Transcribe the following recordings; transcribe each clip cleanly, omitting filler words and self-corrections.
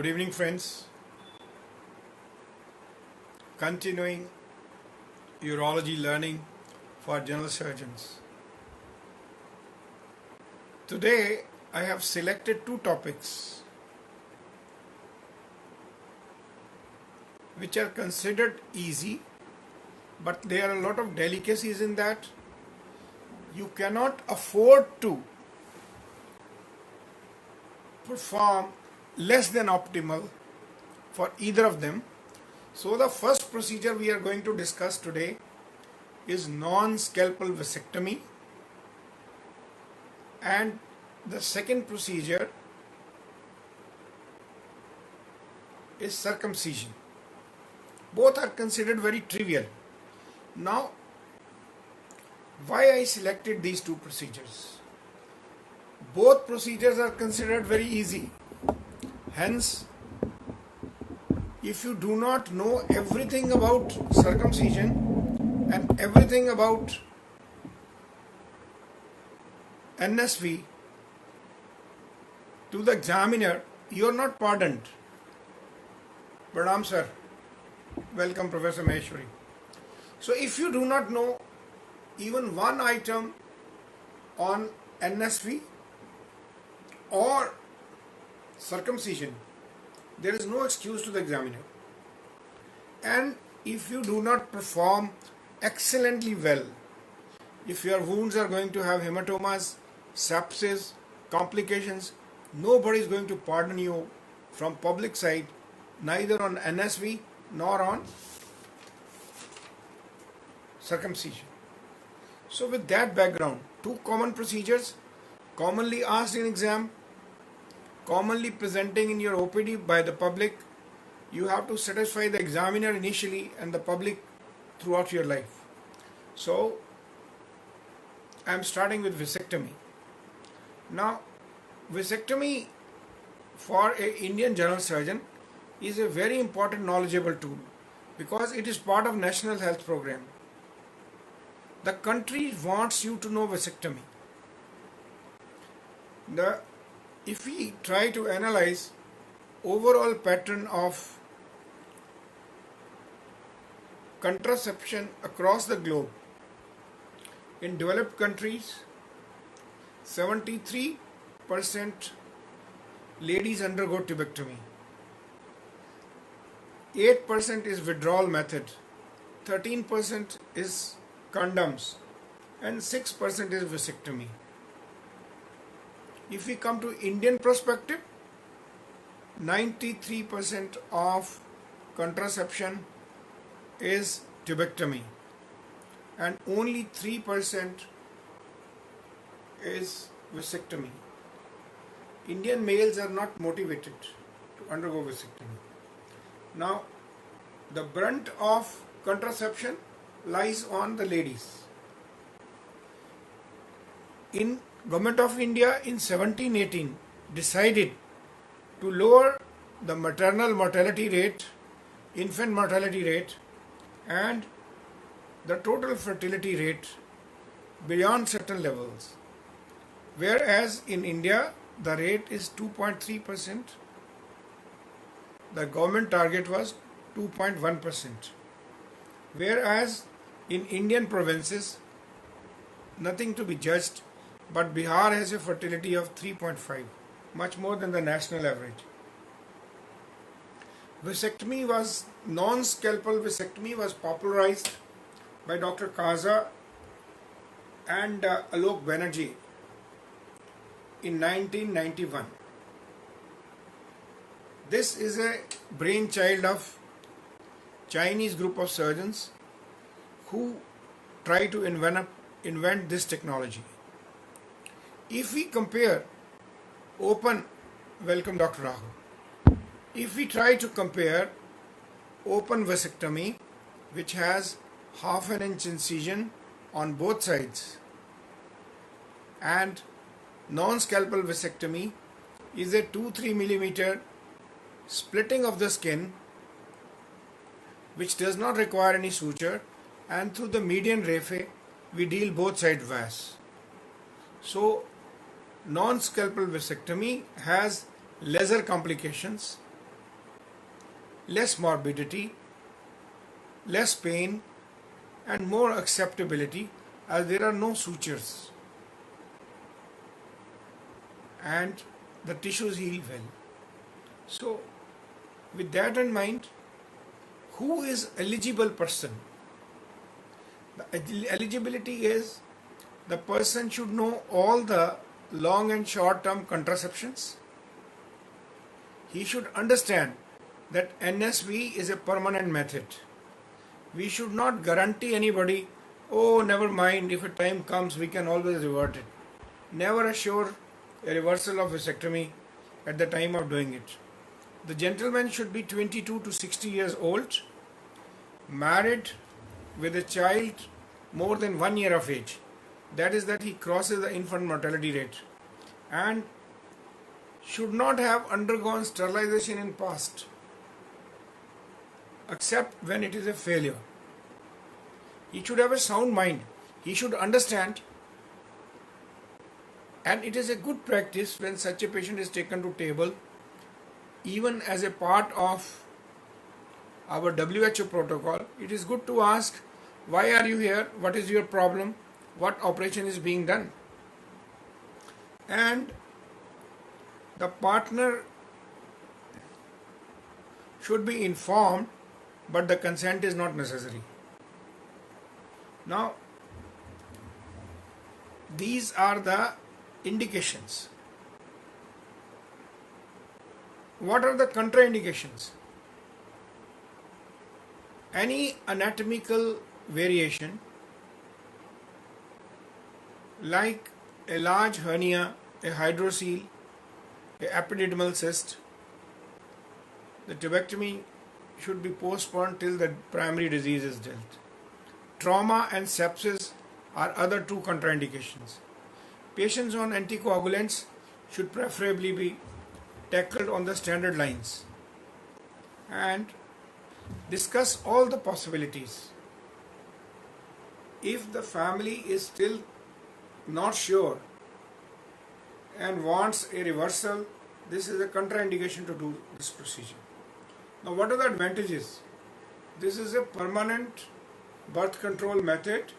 Good evening, friends. Continuing urology learning for general surgeons. Today I have selected two topics which are considered easy, but there are a lot of delicacies in that. You cannot afford to perform less than optimal for either of them. So the first procedure we are going to discuss today is non-scalpel vasectomy, and the second procedure is circumcision. Both are considered very trivial. Now, why I selected these two procedures? Both procedures are considered very easy. Hence, if you do not know everything about circumcision and everything about NSV to the examiner, you are not pardoned. Pranam sir. Welcome, Professor Maheshwari. So if you do not know even one item on NSV or circumcision, there is no excuse to the examiner. And if you do not perform excellently well, if your wounds are going to have hematomas, sepsis, complications, nobody is going to pardon you from public side, neither on NSV nor on circumcision. So with that background, two common procedures, commonly asked in exam, commonly presenting in your OPD by the public. You have to satisfy the examiner initially and the public throughout your life. So I am starting with vasectomy. Now, vasectomy for an Indian general surgeon is a very important knowledgeable tool because it is part of National Health Program. The country wants you to know vasectomy. If we try to analyze overall pattern of contraception across the globe, in developed countries, 73% ladies undergo tubectomy. 8% is withdrawal method, 13% is condoms, and 6% is vasectomy. If we come to Indian perspective, 93% of contraception is tubectomy and only 3% is vasectomy. Indian males are not motivated to undergo vasectomy. Now, the brunt of contraception lies on the ladies. In Government of India in 1718 decided to lower the maternal mortality rate, infant mortality rate, and the total fertility rate beyond certain levels. Whereas in India the rate is 2.3%, the government target was 2.1%. Whereas in Indian provinces, nothing to be judged, but Bihar has a fertility of 3.5, much more than the national average. Vasectomy was, non-scalpel vasectomy was popularized by Dr. Kaza and Alok Banerjee in 1991. This is a brainchild of Chinese group of surgeons who try to invent this technology. If we compare welcome Dr. Rahul. If we try to compare open vasectomy, which has half an inch incision on both sides, and non-scalpel vasectomy is a 2-3 millimeter splitting of the skin which does not require any suture, and through the median raphe we deal both side vas. So non-scalpel vasectomy has lesser complications less morbidity, less pain, and more acceptability as there are no sutures and the tissues heal well. So, with that in mind, who is eligible person? The eligibility is the person should know all the long and short term contraceptions. He should understand that NSV is a permanent method. We should not guarantee anybody, oh, never mind, if a time comes, we can always revert it. Never assure a reversal of vasectomy at the time of doing it. The gentleman should be 22 to 60 years old, married with a child more than 1 year of age. That is, that he crosses the infant mortality rate, and should not have undergone sterilization in past, except when it is a failure. He should have a sound mind. He should understand, and it is a good practice when such a patient is taken to table, even as a part of our WHO protocol. It is good to ask, why are you here? What is your problem? What operation is being done? And the partner should be informed, but the consent is not necessary. Now, these are the indications. What are the contraindications? Any anatomical variation, like a large hernia, a hydrocele, a epididymal cyst, the tubectomy should be postponed till the primary disease is dealt. Trauma and sepsis are other two contraindications. Patients on anticoagulants should preferably be tackled on the standard lines and discuss all the possibilities. If the family is still not sure and wants a reversal, this is a contraindication to do this procedure. Now, what are the advantages? This is a permanent birth control method,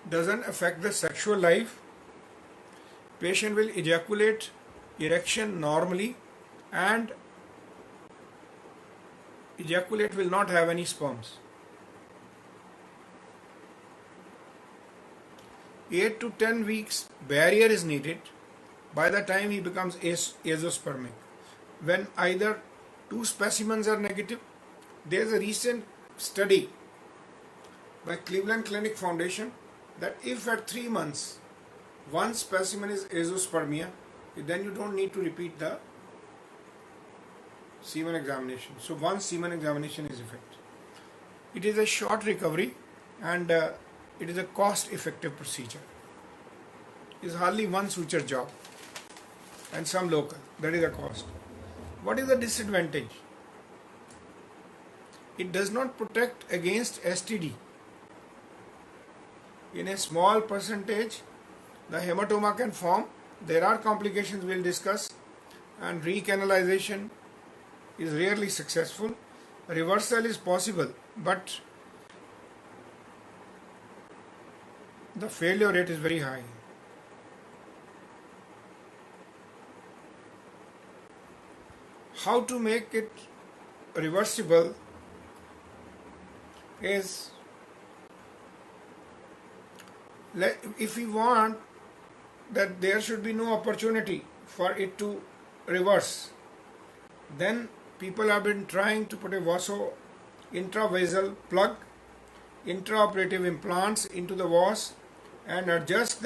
doesn't affect the sexual life. Patient will ejaculate erection normally, and ejaculate will not have any sperms. 8 to 10 weeks barrier is needed by the time he becomes azoospermic. When either two specimens are negative, there is a recent study by Cleveland Clinic Foundation that if at 3 months one specimen is azoospermia, then you don't need to repeat the semen examination. So one semen examination is effective. It is a short recovery, and it is a cost-effective procedure. It is hardly one suture job and some local. That is the cost. What is the disadvantage? It does not protect against STD. In a small percentage, the hematoma can form. There are complications we'll discuss, and recanalization is rarely successful. Reversal is possible, but the failure rate is very high. How to make it reversible is, if we want that there should be no opportunity for it to reverse, then people have been trying to put a vaso intravasal plug, intraoperative implants into the vas, and adjust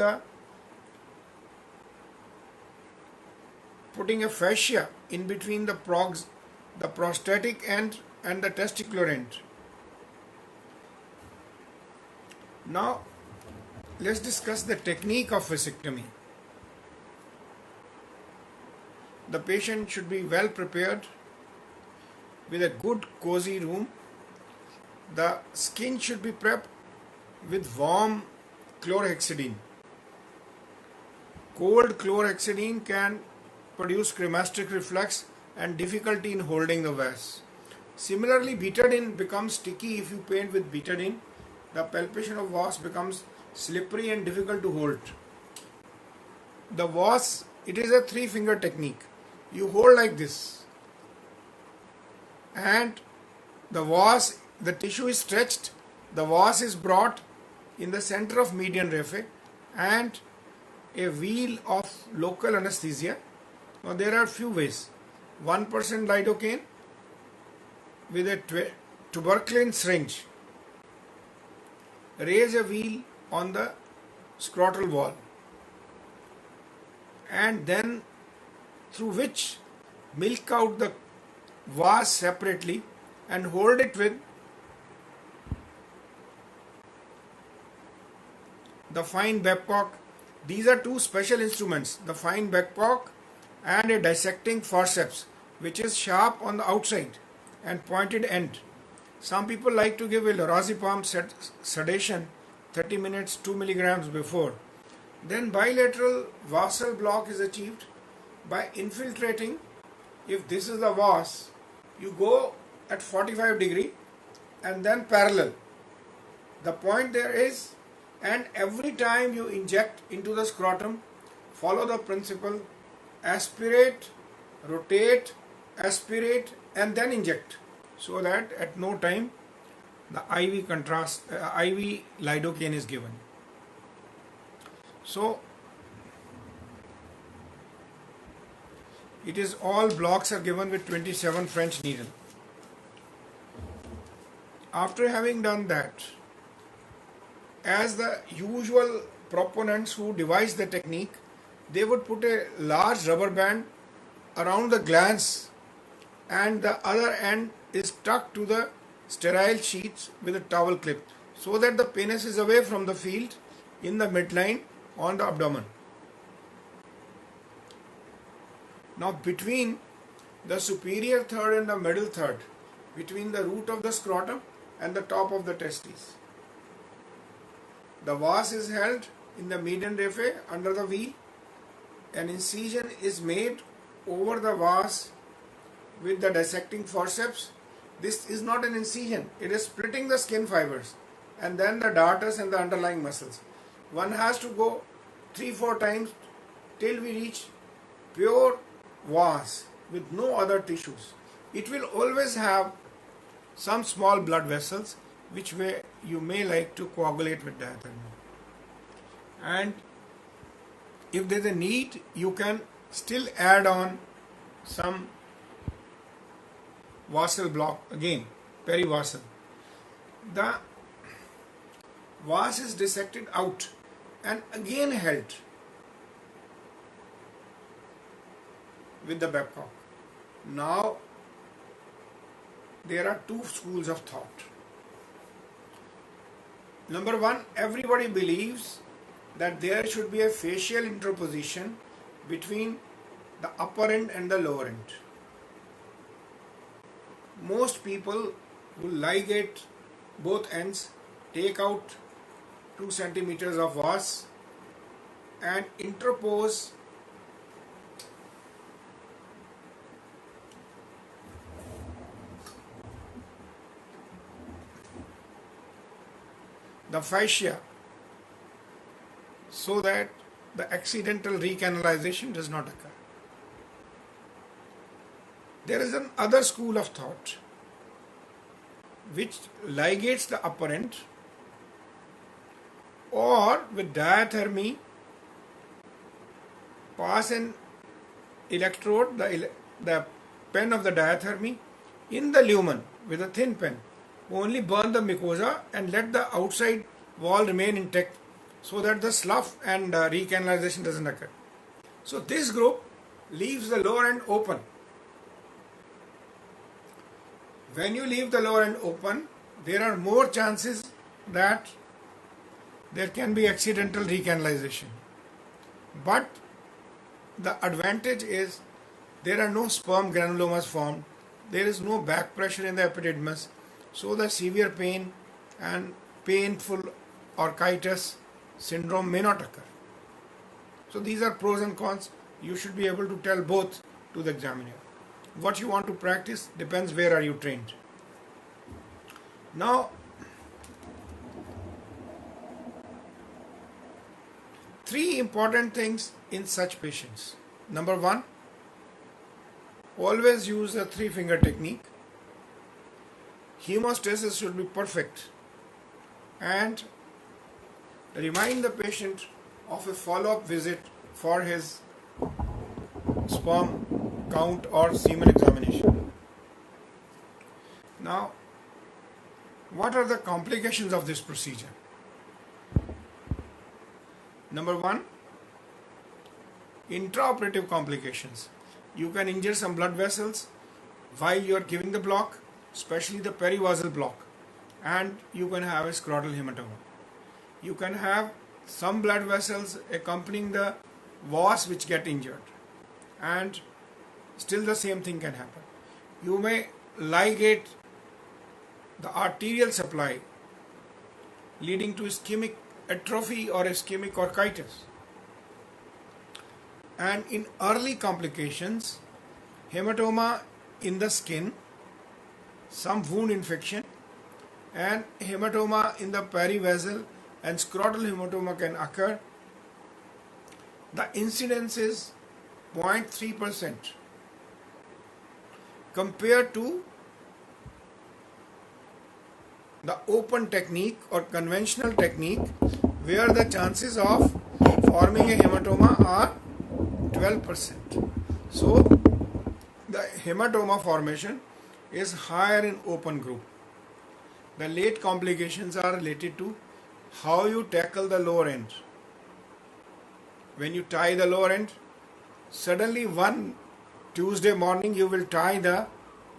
putting a fascia in between the prostatic end and the testicular end. Now, let's discuss the technique of vasectomy. The patient should be well prepared with a good cozy room. The skin should be prepped with warm chlorhexidine. Cold chlorhexidine can produce cremasteric reflux and difficulty in holding the vas. Similarly, betadine becomes sticky if you paint with betadine. The palpation of vas becomes slippery and difficult to hold. The vas, it is a 3-finger technique. You hold like this, and the vas, the tissue is stretched, the vas is brought in the center of median raphe, and a wheel of local anesthesia. Now there are few ways. 1% lidocaine with a tuberculin syringe. Raise a wheel on the scrotal wall, and then through which milk out the vas separately and hold it with the fine Babcock. These are two special instruments, the fine Babcock and a dissecting forceps, which is sharp on the outside and pointed end. Some people like to give a lorazepam sedation 30 minutes 2 milligrams before. Then bilateral vasal block is achieved by infiltrating. If this is the vas, you go at 45 degree and then parallel. The point there is, and every time you inject into the scrotum, follow the principle: aspirate, rotate, aspirate, and then inject, so that at no time the IV lidocaine is given. So it is all blocks are given with 27 French needle. After having done that, as the usual proponents who devised the technique, they would put a large rubber band around the glans, and the other end is stuck to the sterile sheets with a towel clip, so that the penis is away from the field in the midline on the abdomen. Now between the superior third and the middle third, between the root of the scrotum and the top of the testes, the vas is held in the median raphe under the wheel. An incision is made over the vas with the dissecting forceps. This is not an incision, it is splitting the skin fibers and then the dartus and the underlying muscles. One has to go 3-4 times till we reach pure vas with no other tissues. It will always have some small blood vessels which you may like to coagulate with diathermy. And if there is a need, you can still add on some vasal block, again perivasal. The vas is dissected out and again held with the Babcock. Now there are two schools of thought. Number one, everybody believes that there should be a facial interposition between the upper end and the lower end. Most people will ligate both ends, take out 2 centimeters of vas and interpose the fascia so that the accidental recanalization does not occur. There is another school of thought which ligates the upper end, or with diathermy pass an electrode, the pen of the diathermy, in the lumen with a thin pen. Only burn the mucosa and let the outside wall remain intact so that the slough and recanalization doesn't occur. So this group leaves the lower end open. When you leave the lower end open, there are more chances that there can be accidental recanalization. But the advantage is there are no sperm granulomas formed, there is no back pressure in the epididymis, so the severe pain and painful orchitis syndrome may not occur. So these are pros and cons. You should be able to tell both to the examiner. What you want to practice depends where are you trained. Now, three important things in such patients. Number one, always use the three-finger technique. Hemostasis should be perfect, and remind the patient of a follow-up visit for his sperm count or semen examination. Now, what are the complications of this procedure? Number one, intraoperative complications. You can injure some blood vessels while you are giving the block, especially the perivasal block, and you can have a scrotal hematoma. You can have some blood vessels accompanying the vas which get injured, and still the same thing can happen. You may ligate the arterial supply, leading to ischemic atrophy or ischemic orchitis. And in early complications, hematoma in the skin, some wound infection, and hematoma in the perivasal and scrotal hematoma can occur. The incidence is 0.3% compared to the open technique or conventional technique, where the chances of forming a hematoma are 12%. So the hematoma formation is higher in open group. The late complications are related to how you tackle the lower end. When you tie the lower end, suddenly one Tuesday morning you will tie the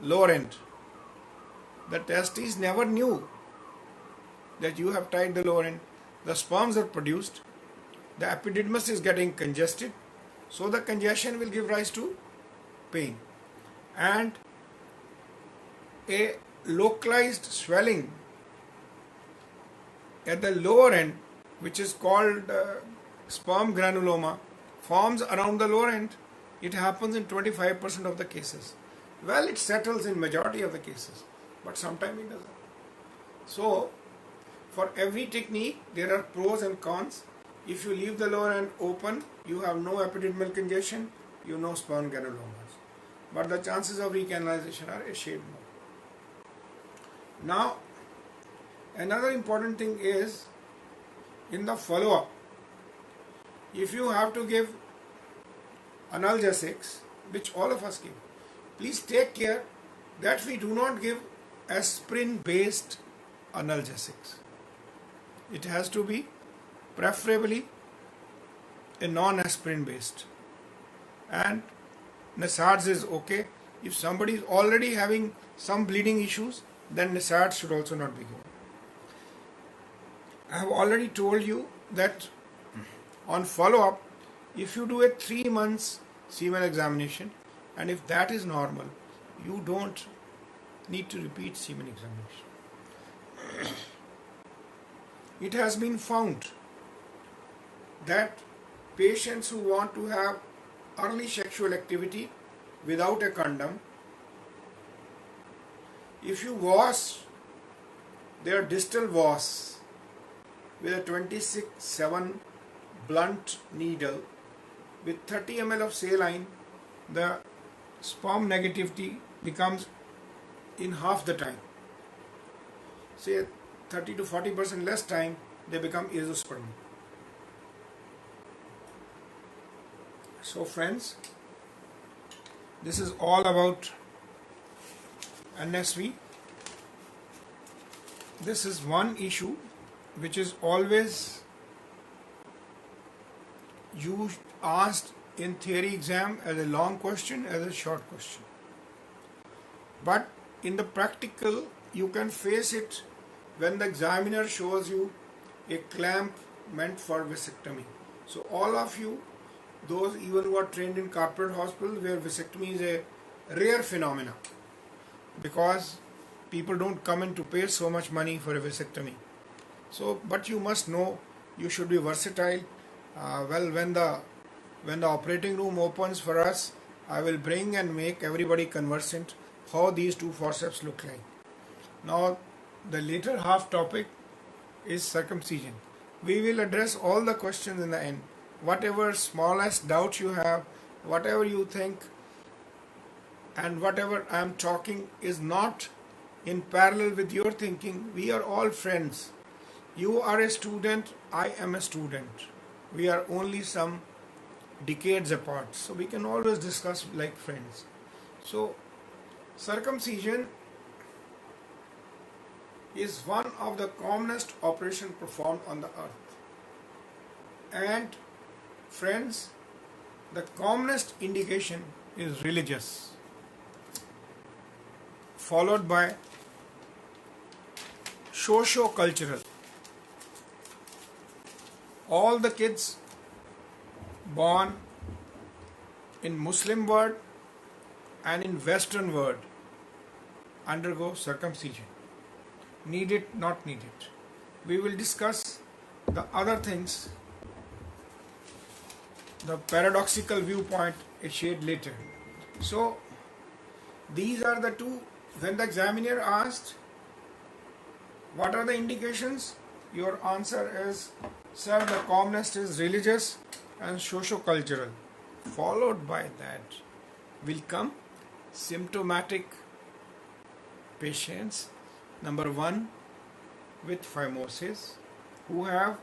lower end. The testes never knew that you have tied the lower end. The sperms are produced, the epididymis is getting congested, so the congestion will give rise to pain. And a localized swelling at the lower end, which is called sperm granuloma, forms around the lower end. It happens in 25% of the cases. Well, it settles in majority of the cases, but sometimes it doesn't. So, for every technique, there are pros and cons. If you leave the lower end open, you have no epididymal congestion, you know sperm granulomas. But the chances of recanalization are a shade more. Now, another important thing is in the follow-up, if you have to give analgesics, which all of us give, please take care that we do not give aspirin-based analgesics. It has to be preferably a non-aspirin based, and NSAIDs is okay. If somebody is already having some bleeding issues, then NSAIDs should also not be given. I have already told you that on follow-up, if you do a 3 months semen examination, and if that is normal, you don't need to repeat semen examination. It has been found that patients who want to have early sexual activity without a condom, if you wash their distal vas with a 26/7 blunt needle with 30 ml of saline, the sperm negativity becomes in half the time. Say 30 to 40% less time, they become azoospermic. So friends, this is all about NSV. This is one issue which is always asked in theory exam as a long question, as a short question. But in the practical, you can face it when the examiner shows you a clamp meant for vasectomy. So all of you, those even who are trained in corporate hospitals where vasectomy is a rare phenomena, because people don't come in to pay so much money for a vasectomy. So, but you must know, you should be versatile. Well, when the operating room opens for us, I will bring and make everybody conversant how these two forceps look like. Now, The later half topic is circumcision. We will address all the questions in the end. Whatever smallest doubt you have, whatever you think, and whatever I am talking is not in parallel with your thinking, we are all friends. You are a student, I am a student. We are only some decades apart, so we can always discuss like friends. So, circumcision is one of the commonest operations performed on the earth. And friends, the commonest indication is religious, followed by socio-cultural. All the kids born in Muslim world and in Western world undergo circumcision. Need it, not need it. We will discuss the other things, the paradoxical viewpoint is shared later. So these are the two. When the examiner asked what are the indications, your answer is, sir, the commonest is religious and socio-cultural. Followed by that will come symptomatic patients. Number one, with phimosis, who have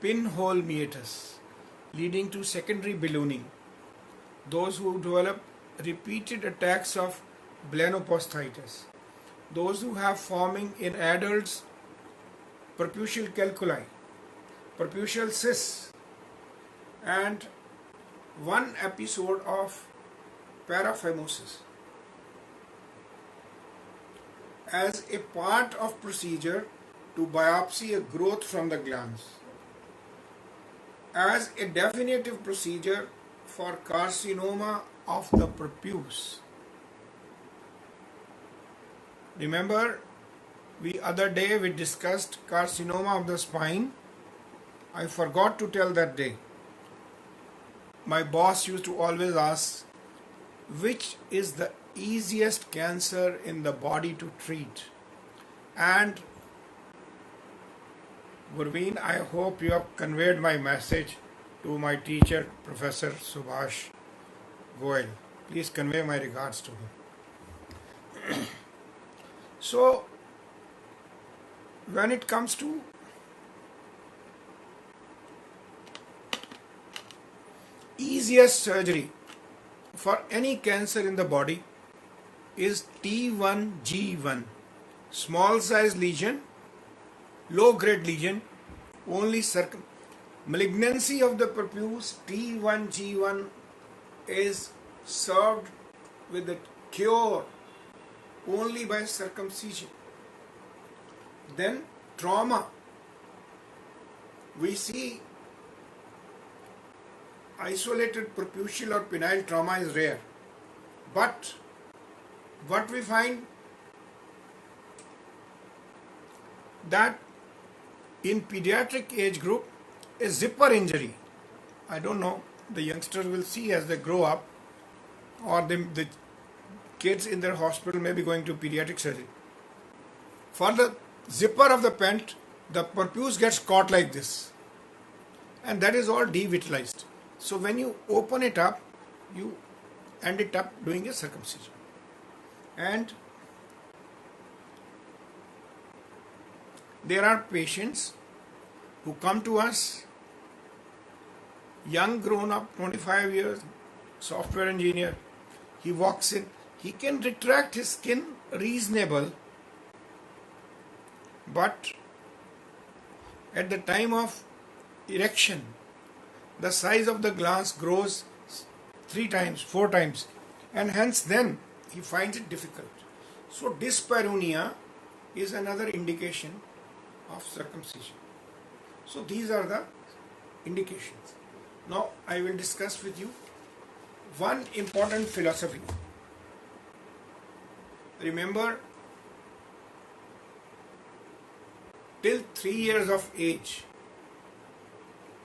pinhole meatus leading to secondary ballooning. Those who develop repeated attacks of blenoposthitis. Those who have forming in adults perputial calculi, perputial cysts, and one episode of paraphimosis. As a part of procedure to biopsy a growth from the glands. As a definitive procedure for carcinoma of the prepuce. Remember, other day we discussed carcinoma of the spine. I forgot to tell that day. My boss used to always ask, which is the easiest cancer in the body to treat? And Gurveen, I hope you have conveyed my message to my teacher, Professor Subhash Goel. Please convey my regards to him. So, when it comes to easiest surgery for any cancer in the body is T1G1, small size lesion, low grade lesion, only malignancy of the prepuce. T1G1 is served with the cure only by circumcision. Then trauma. We see isolated preputial or penile trauma is rare. But what we find that in pediatric age group, a zipper injury, I don't know, the youngsters will see as they grow up, or the kids in their hospital may be going to pediatric surgery. For the zipper of the pant, the prepuce gets caught like this, and that is all devitalized. So when you open it up, you end it up doing a circumcision. And there are patients who come to us, young grown up, 25 years, software engineer. He walks in, he can retract his skin reasonable, but at the time of erection, the size of the glands grows 3 times, 4 times, and hence then he finds it difficult. So dyspareunia is another indication of circumcision. So these are the indications. Now I will discuss with you one important philosophy. Remember, till 3 years of age,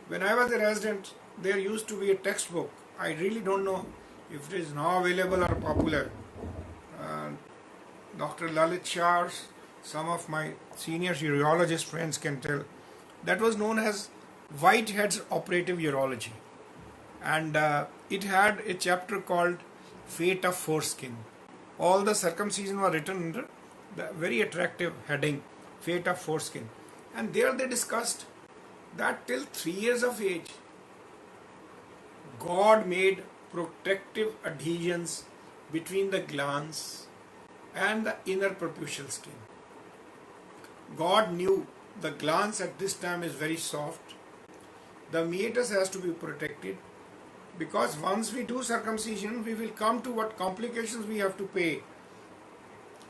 when I was a resident, there used to be a textbook. I really don't know if it is now available or popular. Dr. Lalit Shah's some of my senior urologist friends can tell, that was known as Whitehead's Operative Urology. And it had a chapter called Fate of Foreskin. All the circumcision were written under the very attractive heading Fate of Foreskin. And there they discussed that till 3 years of age, God made protective adhesions between the glans and the inner perputial skin. God knew the glans at this time is very soft. The meatus has to be protected, because once we do circumcision, we will come to what complications we have to pay.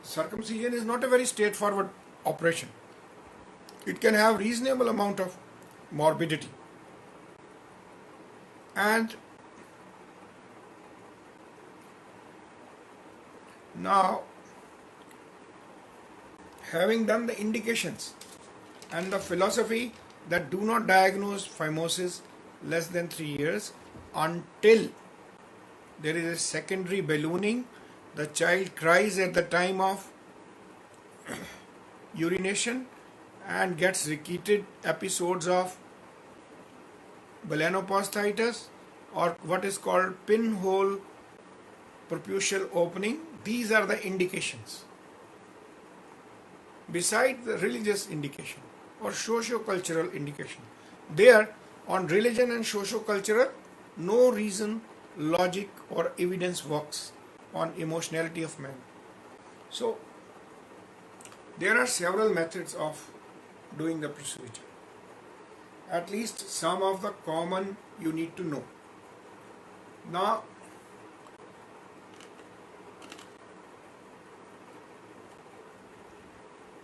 Circumcision is not a very straightforward operation. It can have reasonable amount of morbidity. And now, having done the indications and the philosophy that do not diagnose phimosis less than 3 years until there is a secondary ballooning, the child cries at the time of urination and gets repeated episodes of balanoposthitis or what is called pinhole perputial opening. These are the indications. Besides the religious indication or socio-cultural indication, there on religion and socio-cultural, no reason, logic or evidence works on emotionality of man. So there are several methods of doing the procedure. At least some of the common you need to know. Now,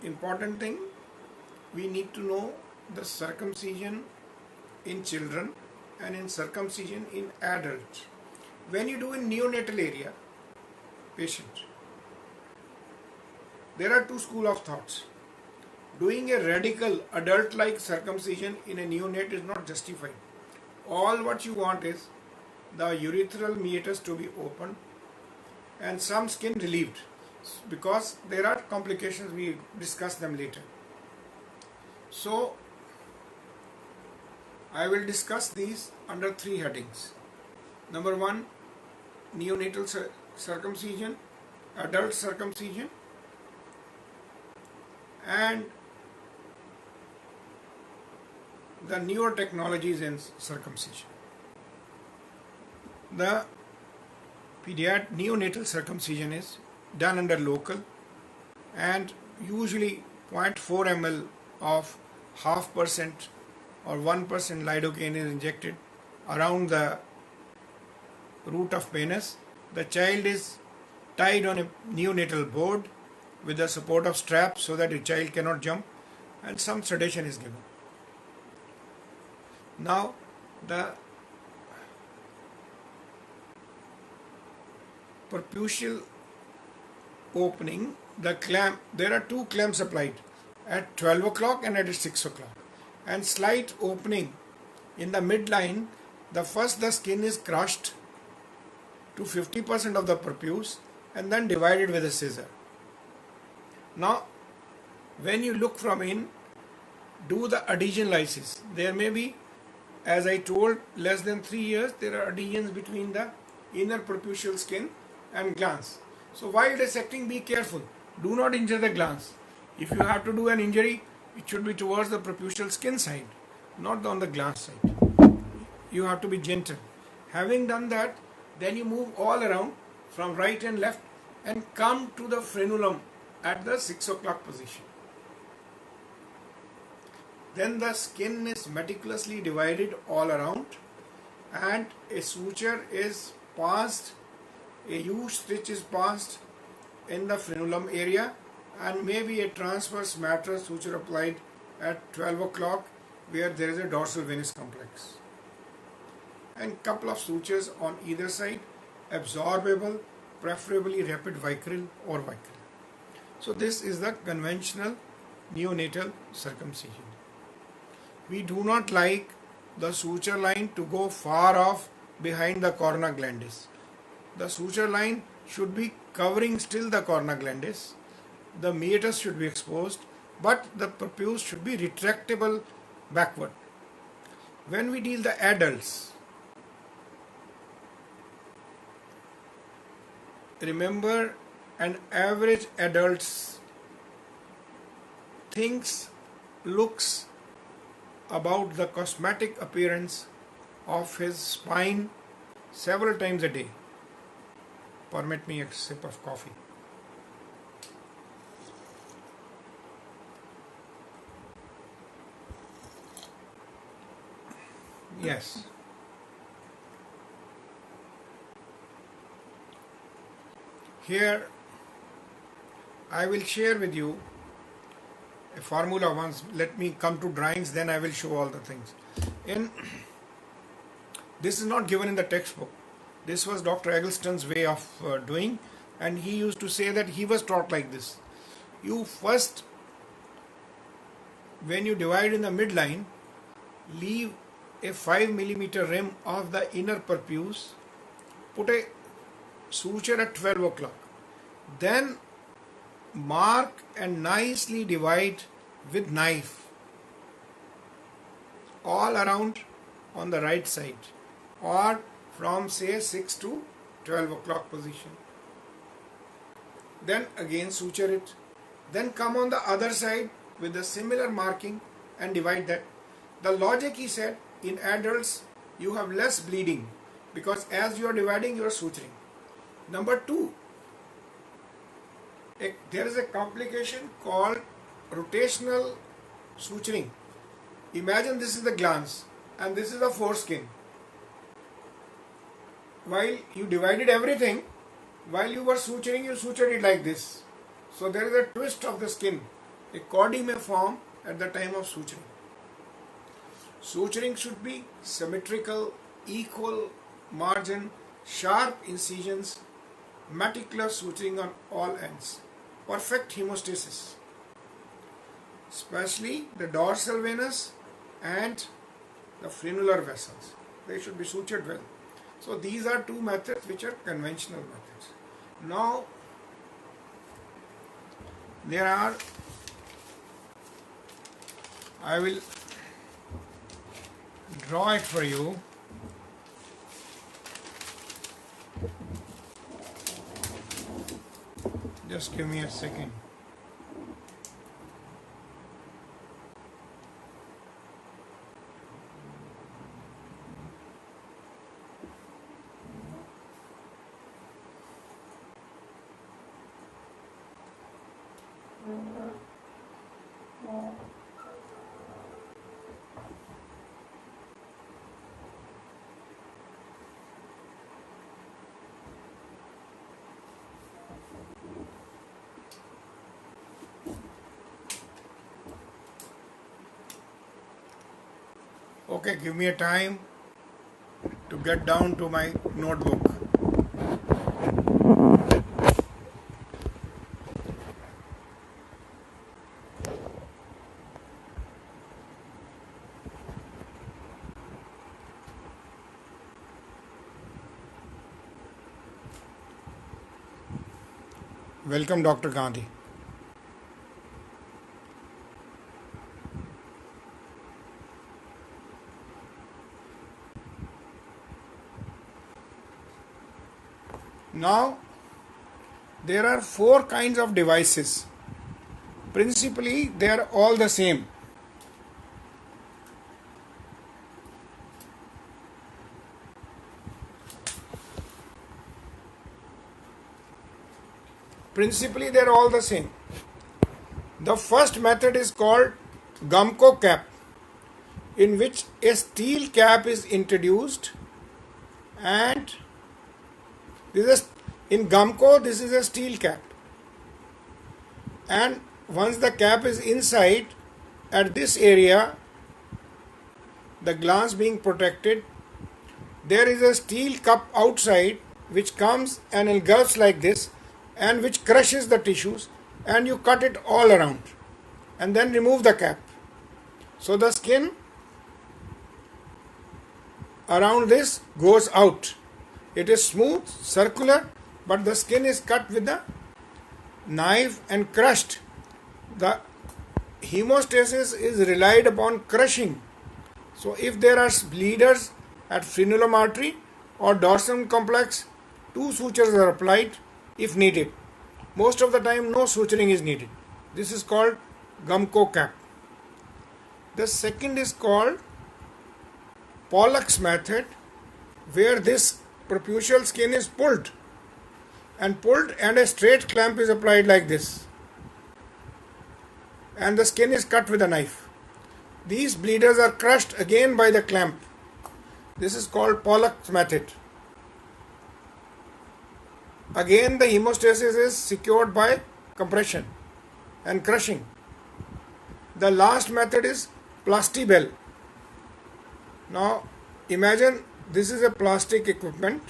important thing, we need to know the circumcision in children and in circumcision in adults. When you do in neonatal area patient, there are two schools of thoughts. Doing a radical adult-like circumcision in a neonate is not justified. All what you want is the urethral meatus to be opened and some skin relieved, because there are complications, we discuss them later. So I will discuss these under 3 headings. Number 1, neonatal circumcision, adult circumcision, and the newer technologies in circumcision. The neonatal circumcision is done under local, and usually 0.4 ml of 0.5% or 1% lidocaine is injected around the root of penis. The child is tied on a neonatal board with the support of straps so that the child cannot jump, and some sedation is given. Now the perputial opening, the clamp, there are 2 clamps applied at 12 o'clock and at 6 o'clock, and slight opening in the midline. The skin is crushed to 50% of the perpuse and then divided with a scissor. Now when you look from in, do the adhesion lysis. There may be, as I told, less than 3 years, there are adhesions between the inner perputial skin and glans. So while dissecting, be careful. Do not injure the glans. If you have to do an injury, it should be towards the perputial skin side, not on the glans side. You have to be gentle. Having done that, then you move all around from right and left and come to the frenulum at the 6 o'clock position. Then the skin is meticulously divided all around and a suture is passed, a U-stitch is passed in the frenulum area, and maybe a transverse mattress suture applied at 12 o'clock where there is a dorsal venous complex. And couple of sutures on either side, absorbable, preferably rapid vicryl or vicryl. So this is the conventional neonatal circumcision. We do not like the suture line to go far off behind the corna glandis. The suture line should be covering still the corna glandis, the meatus should be exposed, but the prepuce should be retractable backward. When we deal the adults, remember an average adult thinks, looks about the cosmetic appearance of his spine several times a day. Permit me a sip of coffee. Yes. Here I will share with you a formula once. Let me come to drawings, then I will show all the things. This is not given in the textbook. This was Dr. Eggleston's way of doing, and he used to say that he was taught like this. You first, when you divide in the midline, leave a 5 millimeter rim of the inner prepuce, put a suture at 12 o'clock. Then mark and nicely divide with knife all around on the right side, or from say 6 to 12 o'clock position. Then again suture it. Then come on the other side with a similar marking and divide that. The logic, he said, in adults you have less bleeding because as you are dividing you are suturing. Number 2, there is a complication called rotational suturing. Imagine this is the glans and this is the foreskin. While you divided everything, while you were suturing, you sutured it like this. So there is a twist of the skin. A caudy may form at the time of suturing. Suturing should be symmetrical, equal margin, sharp incisions, meticulous suturing on all ends. Perfect hemostasis. Especially the dorsal venous and the frenular vessels. They should be sutured well. So these are two methods which are conventional methods. Now there are, I will draw it for you. Just give me a second. Okay, give me a time to get down to my notebook. Welcome, Dr. Gandhi. Now, there are 4 kinds of devices. Principally, they are all the same. The first method is called Gumko cap, in which a steel cap is introduced, and in Gumko this is a steel cap, and once the cap is inside, at this area, the glans being protected, there is a steel cup outside which comes and engulfs like this and which crushes the tissues, and you cut it all around and then remove the cap. So the skin around this goes out. It is smooth, circular, but the skin is cut with knife and crushed. The hemostasis is relied upon crushing. So if there are bleeders at frenulum artery or dorsum complex, 2 sutures are applied if needed. Most of the time no suturing is needed. This is called Gumko cap. The second is called Pollack's method, where this preputial skin is pulled and a straight clamp is applied like this, and the skin is cut with a knife. These bleeders are crushed again by the clamp. This is called Pollack's method. Again the hemostasis is secured by compression and crushing. The last method is Plastibell. Now imagine this is a plastic equipment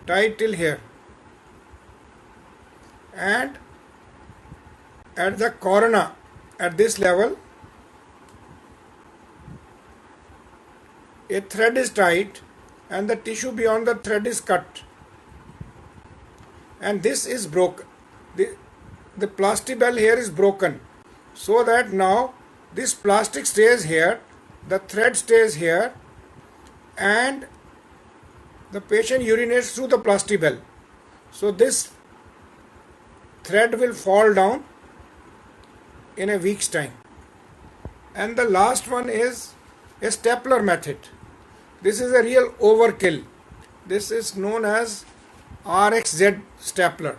tied till here, and at the corona, at this level, a thread is tied and the tissue beyond the thread is cut, and this is broken. The Plastibell here is broken, so that now this plastic stays here, the thread stays here, and the patient urinates through the Plastibell. So this thread will fall down in a week's time. And the last one is a stapler method. This is a real overkill. This is known as RXZ stapler.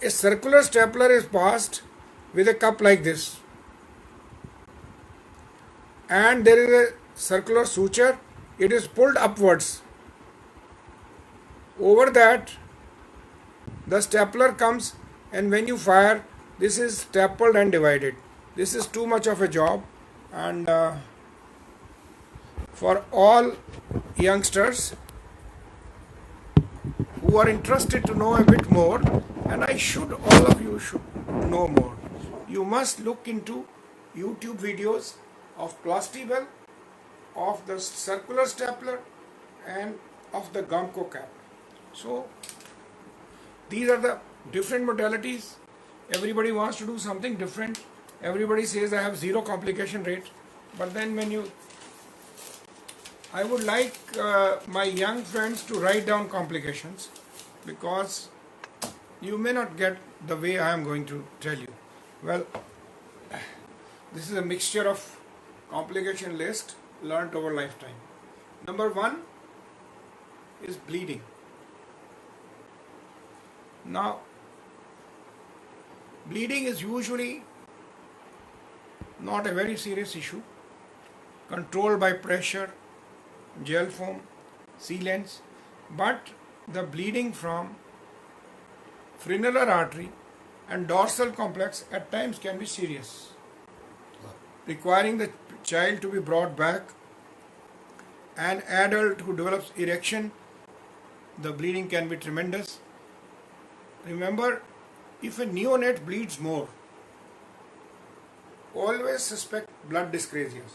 A circular stapler is passed with a cup like this, and there is a circular suture. It is pulled upwards. Over that the stapler comes, and when you fire, this is stapled and divided. This is too much of a job, and for all youngsters who are interested to know a bit more, and all of you should know more, you must look into YouTube videos of Plastibell, of the circular stapler, and of the Gumko cap. So these are the different modalities. Everybody wants to do something different. Everybody says I have 0 complication rate, but then I would like my young friends to write down complications, because you may not get the way I am going to tell you. Well, this is a mixture of complication list learnt over lifetime. Number 1 is bleeding. Now, bleeding is usually not a very serious issue, controlled by pressure, gel foam, sealants, but the bleeding from frenular artery and dorsal complex at times can be serious, requiring the child to be brought back. An adult who develops erection, the bleeding can be tremendous. Remember, if a neonate bleeds more, always suspect blood dyscrasias.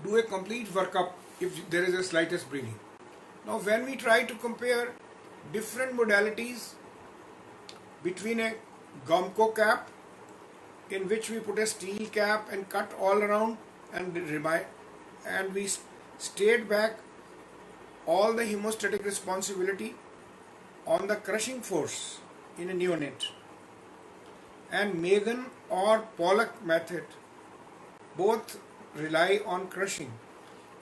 Do a complete workup if there is a slightest bleeding. Now, when we try to compare different modalities between a Gumko cap, in which we put a steel cap and cut all around, and we stayed back all the hemostatic responsibility on the crushing force in a neonate, and Magen or Pollack method both rely on crushing.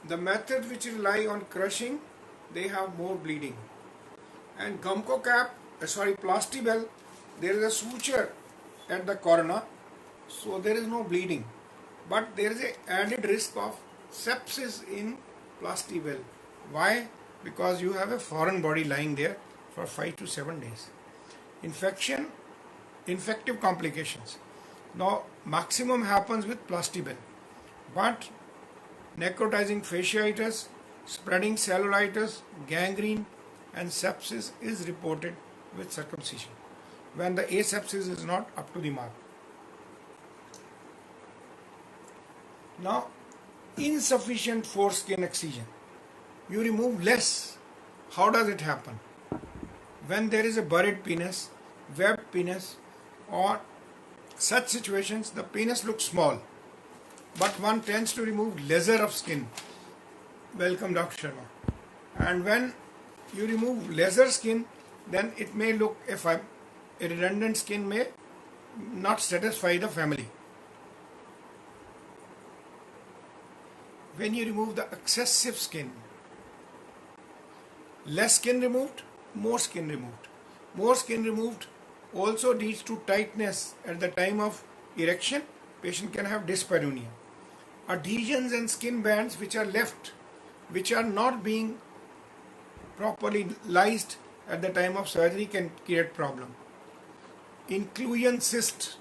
The method which rely on crushing, they have more bleeding. And Gumko cap, Plastibell, there is a suture at the corona, so there is no bleeding. But there is an added risk of sepsis in Plastibell. Why? Because you have a foreign body lying there for 5 to 7 days. Infective complications. Now, maximum happens with Plastibell, but necrotizing fasciitis, spreading cellulitis, gangrene, and sepsis is reported with circumcision when the asepsis is not up to the mark. Now, insufficient foreskin excision. You remove less. How does it happen? when there is a buried penis, webbed penis, or such situations, the penis looks small, but one tends to remove laser of skin. Welcome, Dr. Sharma. And when you remove laser skin, then it may look a redundant skin may not satisfy the family. When you remove the excessive skin, less skin removed, more skin removed. More skin removed also leads to tightness at the time of erection. Patient can have dyspareunia. Adhesions and skin bands which are left, which are not being properly lysed at the time of surgery, can create problem. Inclusion cyst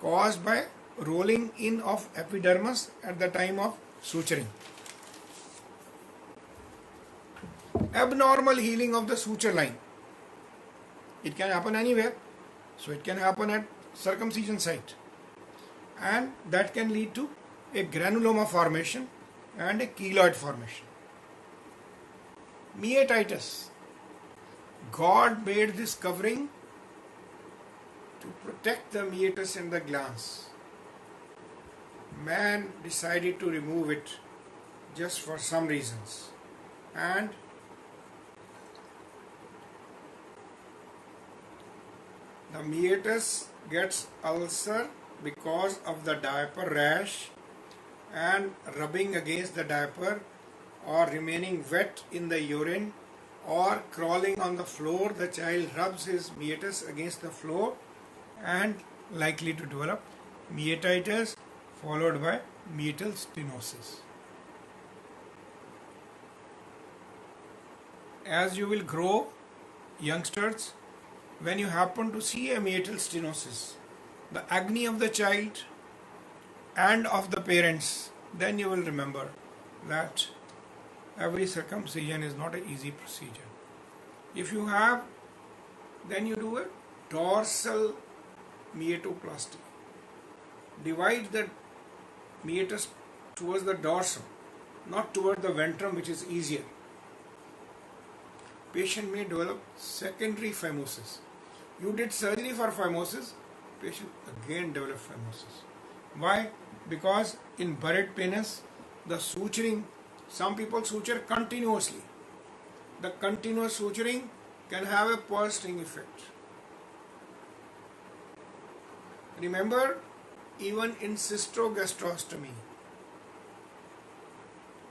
caused by rolling in of epidermis at the time of suturing. Abnormal healing of the suture line. It can happen anywhere. So it can happen at circumcision site. And that can lead to a granuloma formation and a keloid formation. Meatitis. God made this covering to protect the meatus and the glans. Man decided to remove it just for some reasons. And the meatus gets ulcer because of the diaper rash and rubbing against the diaper, or remaining wet in the urine, or crawling on the floor. The child rubs his meatus against the floor and likely to develop meatitis followed by meatal stenosis. As you will grow, youngsters, when you happen to see a meatal stenosis, the agony of the child and of the parents, then you will remember that every circumcision is not an easy procedure. If you have, then you do a dorsal meatoplasty. Divide the meatus towards the dorsum, not towards the ventrum, which is easier. Patient may develop secondary phimosis. You did surgery for phimosis, patient again develop phimosis. Why? Because in buried penis, the suturing, some people suture continuously. The continuous suturing can have a purse string effect. Remember, even in cystogastrostomy,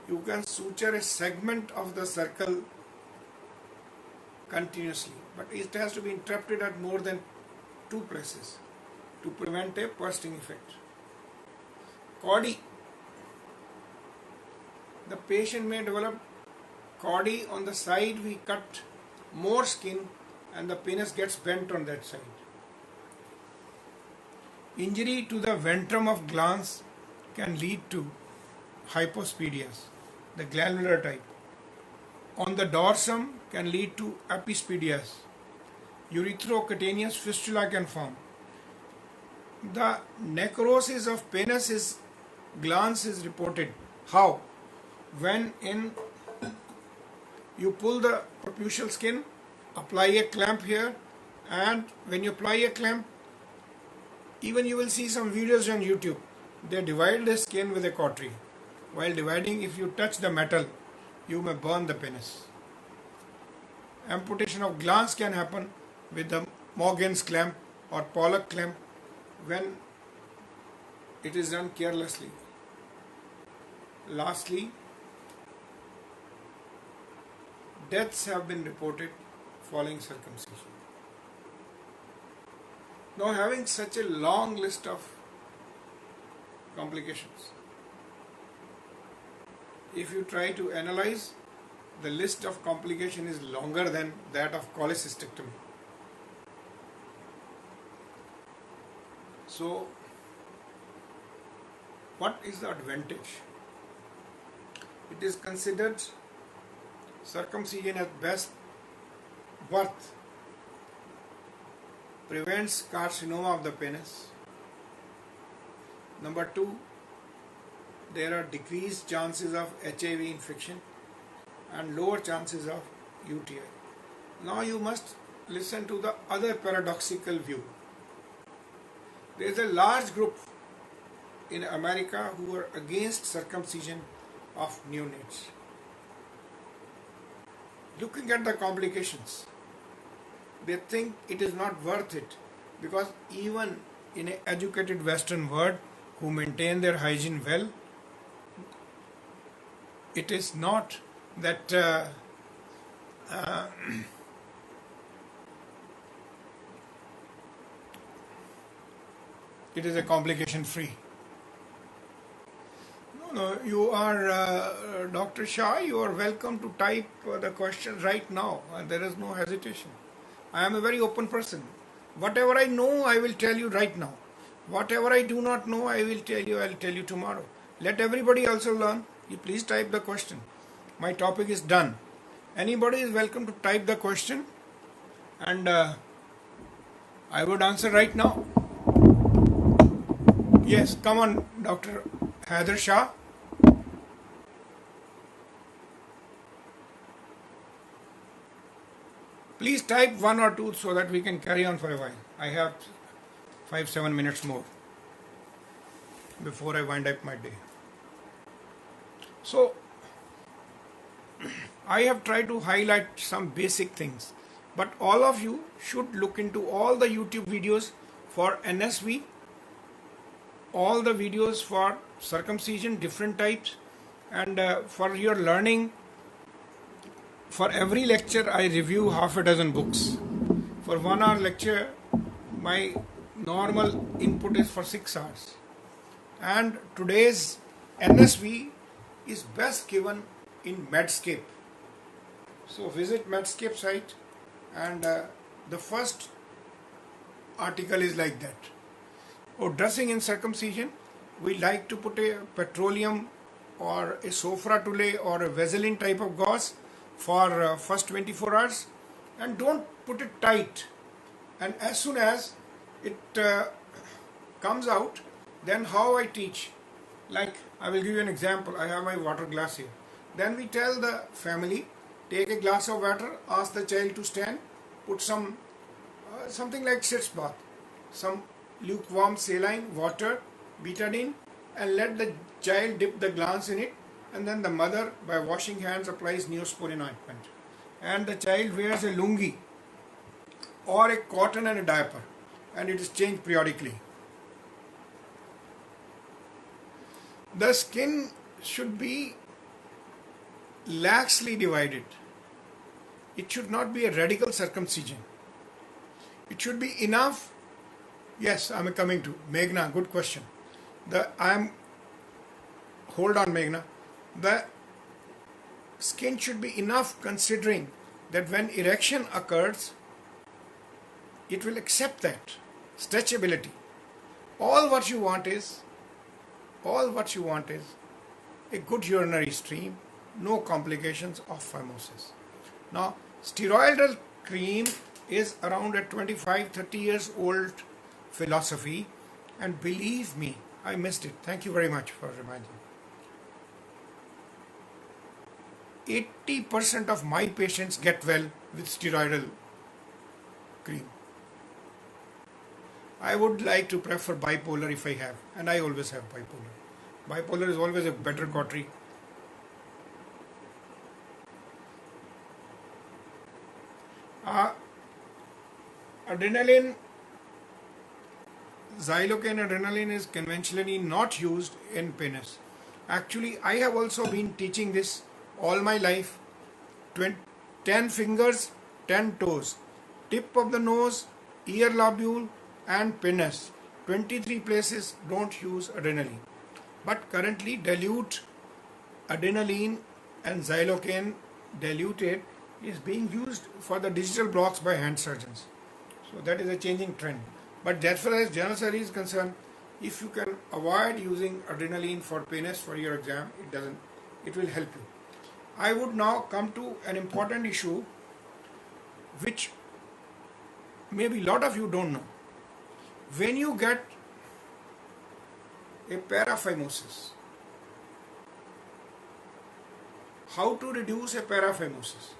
you can suture a segment of the circle continuously, but it has to be interrupted at more than 2 places to prevent a bursting effect. Caudy. The patient may develop caudy on the side we cut more skin and the penis gets bent on that side. Injury to the ventrum of glans can lead to hypospadias, the glandular type. On the dorsum can lead to epispadias. Urethro-cutaneous fistula can form. The necrosis of penis glans is reported. How? When you pull the preputial skin, apply a clamp here, and when you apply a clamp, even you will see some videos on YouTube. They divide the skin with a cautery. While dividing, if you touch the metal, you may burn the penis. Amputation of glans can happen with the Morgan's clamp or Pollock clamp when it is done carelessly. Lastly, deaths have been reported following circumcision. Now, having such a long list of complications, if you try to analyze, the list of complication is longer than that of cholecystectomy. So, what is the advantage? It is considered circumcision at best birth prevents carcinoma of the penis. Number 2, there are decreased chances of HIV infection. and lower chances of UTI. Now you must listen to the other paradoxical view. There is a large group in America who are against circumcision of neonates. Looking at the complications, they think it is not worth it because even in an educated Western world who maintain their hygiene well, it is not that it is a complication free. No, you are Dr. Shah, you are welcome to type the questions right now. There is no hesitation. I am a very open person. Whatever I know, I will tell you right now. Whatever I do not know, I will tell you tomorrow. Let everybody also learn. You please type the question. My topic is done. Anybody is welcome to type the question and I would answer right now. Yes, come on, Dr. Haider Shah. Please type 1 or 2 so that we can carry on for a while. I have 5-7 minutes more before I wind up my day. So, I have tried to highlight some basic things, but all of you should look into all the YouTube videos for NSV, all the videos for circumcision, different types, and for your learning. For every lecture, I review half a dozen books. For 1 hour lecture, my normal input is for 6 hours. And today's NSV is best given in Medscape. So visit Medscape site and the first article is like that. For dressing in circumcision, we like to put a petroleum or a sofra or a Vaseline type of gauze for first 24 hours and don't put it tight, and as soon as it comes out, then how I teach, like I will give you an example. I have my water glass here. Then we tell the family, take a glass of water, ask the child to stand, put some something like sitz bath, some lukewarm saline water, betadine, and let the child dip the glass in it, and then the mother by washing hands applies Neosporin ointment, and the child wears a lungi or a cotton and a diaper, and it is changed periodically. The skin should be laxly divided. It should not be a radical circumcision. It should be enough. Yes, I am coming to Meghna. Good question. Hold on, Meghna. The skin should be enough, considering that when erection occurs, it will accept that stretchability. All what you want is a good urinary stream, no complications of phimosis. Now, steroidal cream is around a 25-30 years old philosophy, and believe me, I missed it. Thank you very much for reminding. 80% of my patients get well with steroidal cream. I would like to prefer bipolar if I have, and I always have bipolar. Bipolar is always a better cautery. Adrenaline, xylocaine adrenaline is conventionally not used in penis. Actually, I have also been teaching this all my life. 10 fingers, 10 toes, tip of the nose, ear lobule and penis. 23 places don't use adrenaline. But currently dilute adrenaline and xylocaine diluted is being used for the digital blocks by hand surgeons. So that is a changing trend. But as far as general surgery is concerned, if you can avoid using adrenaline for penis for your exam, it will help you. I would now come to an important issue which maybe a lot of you don't know. When you get a paraphimosis, How to reduce a paraphimosis?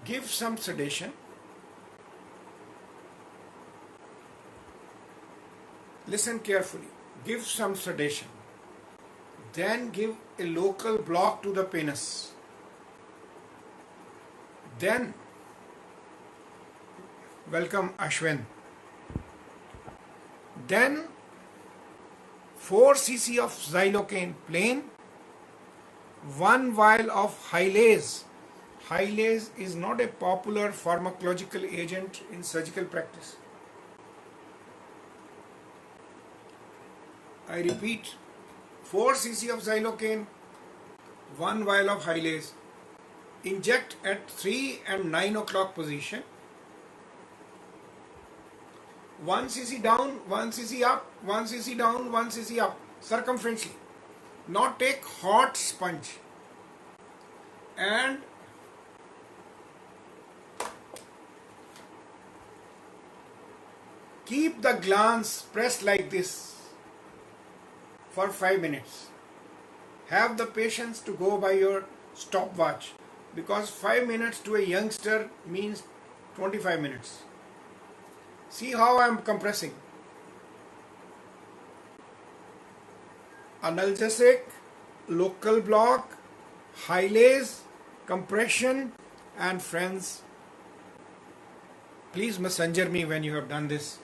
Give some sedation. Listen carefully. Give some sedation. Then give a local block to the penis. Then, welcome Ashwin. Then 4 cc of xylocaine plain, 1 vial of Hylase. Hylase is not a popular pharmacological agent in surgical practice. I repeat, 4 cc of xylocaine, 1 vial of Hylase. Inject at 3 and 9 o'clock position. 1 cc down, 1 cc up, 1 cc down, 1 cc up, circumferentially. Now take hot sponge and keep the glans pressed like this for 5 minutes. Have the patience to go by your stopwatch, because 5 minutes to a youngster means 25 minutes. See how I am compressing. Analgesic, local block, Hylase, compression, and friends, please messenger me when you have done this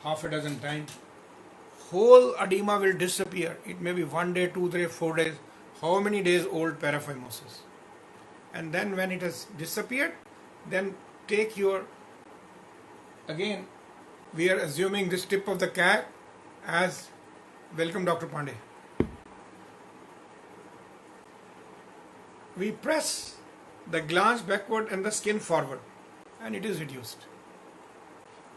half a dozen times. Whole edema will disappear. It may be 1 day, 2 days, 4 days, how many days old paraphimosis. And then when it has disappeared, then take your, again, we are assuming this tip of the cap as, welcome Dr. Pandey. We press the glans backward and the skin forward, and it is reduced.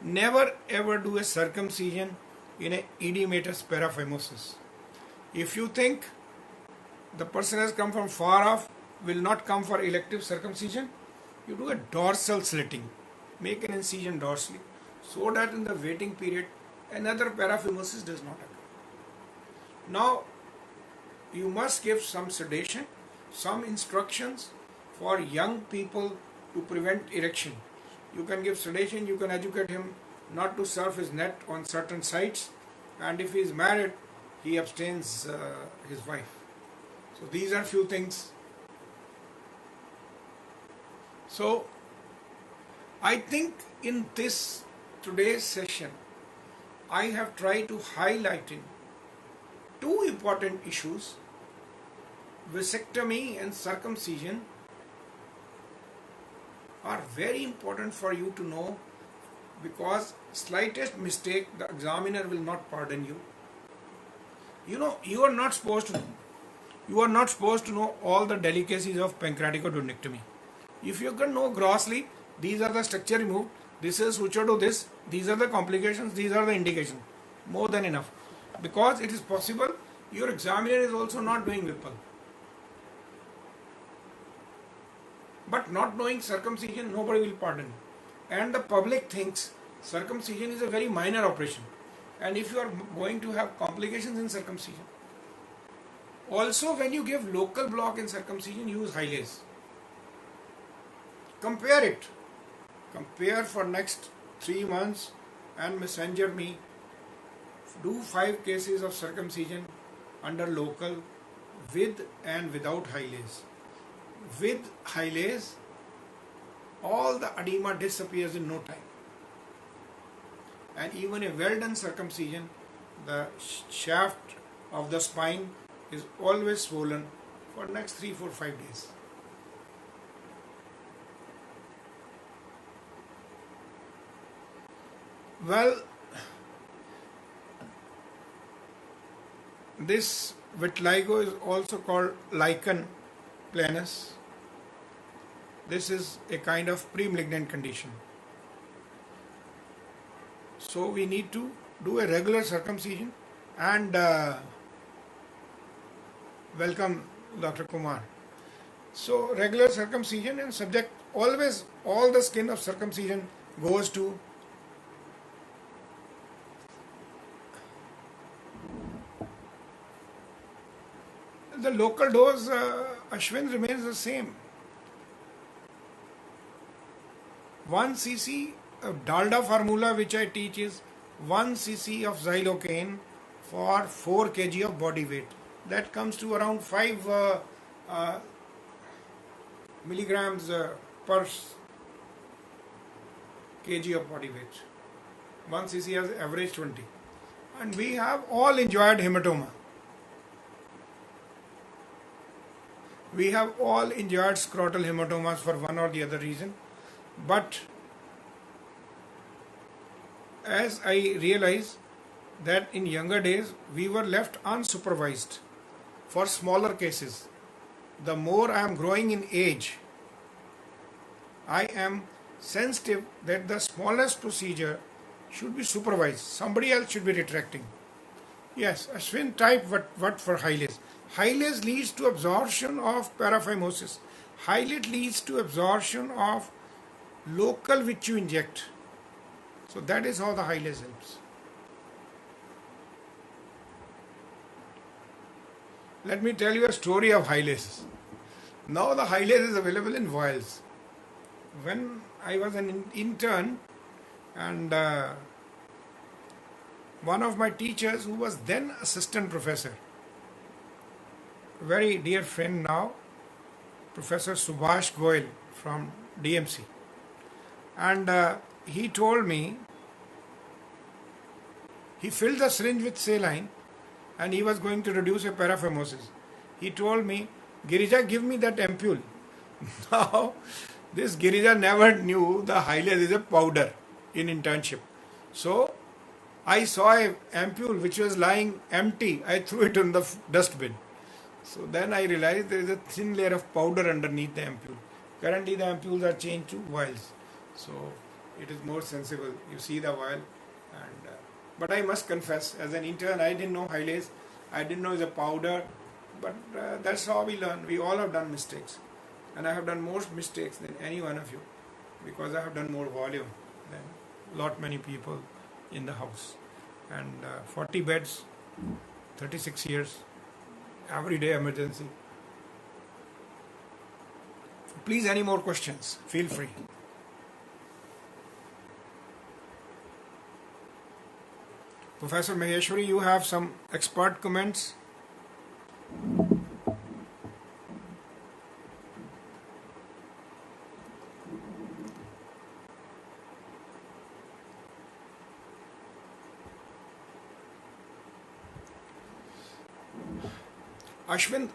Never ever do a circumcision in a edematous paraphimosis. If you think the person has come from far off, will not come for elective circumcision, you do a dorsal slitting. Make an incision dorsally, so that in the waiting period another paraphimosis does not occur. Now you must give some sedation, some instructions for young people to prevent erection. You can give sedation, you can educate him not to surf his net on certain sites, and if he is married, he abstains his wife. So these are few things. So I think in this today's session, I have tried to highlight in 2 important issues: vasectomy and circumcision are very important for you to know, because slightest mistake the examiner will not pardon you. You know, you are not supposed to know. You are not supposed to know all the delicacies of pancreaticoduodectomy. If you can know grossly, these are the structure removed, this is suture to this, these are the complications, these are the indications, more than enough. Because it is possible your examiner is also not doing Whipple. But not knowing circumcision, nobody will pardon you. And the public thinks circumcision is a very minor operation. And if you are going to have complications in circumcision, also when you give local block in circumcision, use Hylase. Compare it. Compare for next 3 months and messenger me. Do 5 cases of circumcision under local, with and without Hylase. With Hylase, all the edema disappears in no time. And even a well done circumcision, the shaft of the spine is always swollen for next 3, 4, 5 days. Well, this vitiligo is also called lichen planus. This is a kind of pre-malignant condition. So we need to do a regular circumcision, and welcome Dr. Kumar. So regular circumcision, and subject always, all the skin of circumcision goes to the local dose. Ashwin remains the same. 1 cc of Dalda formula which I teach is 1 cc of xylocaine for 4 kg of body weight. That comes to around 5 milligrams per kg of body weight. 1 cc has average 20. And we have all enjoyed hematoma. We have all enjoyed scrotal hematomas for one or the other reason. But as I realize that in younger days we were left unsupervised for smaller cases. The more I am growing in age, I am sensitive that the smallest procedure should be supervised. Somebody else should be retracting. Yes, Ashwin type what for Hyles? Hyles leads to absorption of paraphimosis. Hyles leads to absorption of local which you inject. So that is how the Hyles helps. Let me tell you a story of Hyles. Now the Hyles is available in vials. When I was an intern and one of my teachers who was then assistant professor, very dear friend now, Professor Subhash Goyal from DMC, and he told me he filled the syringe with saline and he was going to reduce a paraphimosis. He told me, Girija, give me that ampule. Now, this Girija never knew the Hyles is a powder in internship. So, I saw a ampule which was lying empty. I threw it in the dustbin. So then I realized there is a thin layer of powder underneath the ampule. Currently the ampules are changed to vials. So it is more sensible. You see the vial. But I must confess, as an intern, I didn't know Hyles. I didn't know it's a powder. But that's how we learn. We all have done mistakes. And I have done more mistakes than any one of you. Because I have done more volume than lot many people in the house. And 40 beds, 36 years, everyday emergency. Please, any more questions? Feel free. Professor Maheshwari, you have some expert comments? Ashwin,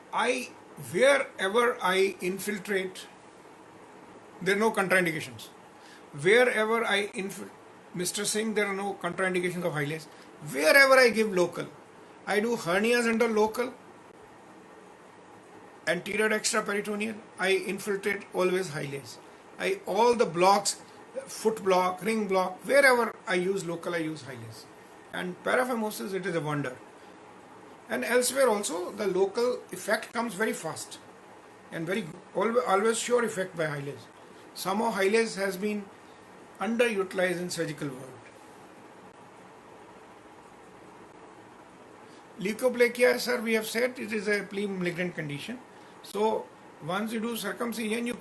wherever I infiltrate, there are no contraindications. Wherever I Mr. Singh, there are no contraindications of Hyles. Wherever I give local, I do hernias under local, anterior extraperitoneal, I infiltrate always Hyles. All the blocks, foot block, ring block, wherever I use local, I use Hyles. And paraphimosis, it is a wonder. And elsewhere also, the local effect comes very fast and very always sure effect by Hyles. Somehow Hyles has been underutilized in surgical world. Leukoplakia, sir, we have said it is a pre-malignant condition. So once you do circumcision, you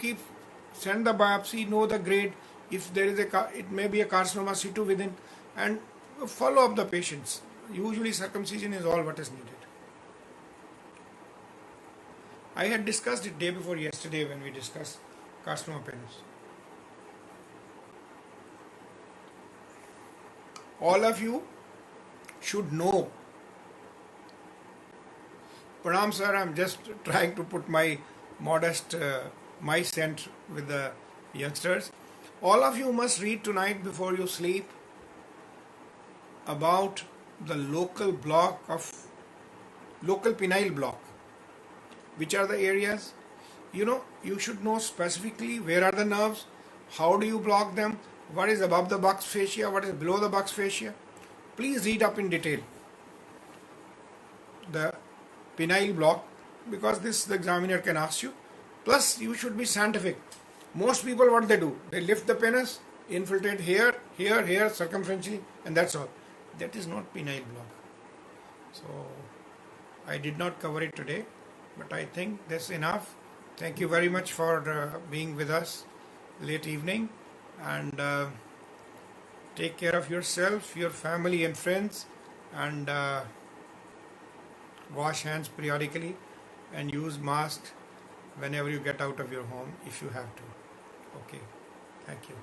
send the biopsy, know the grade. If there is it may be a carcinoma situ within, and follow up the patients. Usually circumcision is all what is needed. I had discussed it day before yesterday when we discussed carcinoma penis. All of you should know. Pranam sir, I'm just trying to put my modest, my scent with the youngsters. All of you must read tonight before you sleep about the local penile block. Which are the areas? You should know specifically where are the nerves, how do you block them, what is above the buccal fascia, what is below the buccal fascia. Please read up in detail the penile block, because the examiner can ask you. Plus you should be scientific. Most people, what they do, they lift the penis, infiltrate here, circumferentially, and that's all. That is not penile block. So I did not cover it today, but I think that's enough. Thank you very much for being with us late evening, and take care of yourself, your family, and friends, and wash hands periodically and use mask whenever you get out of your home if you have to. Okay, thank you.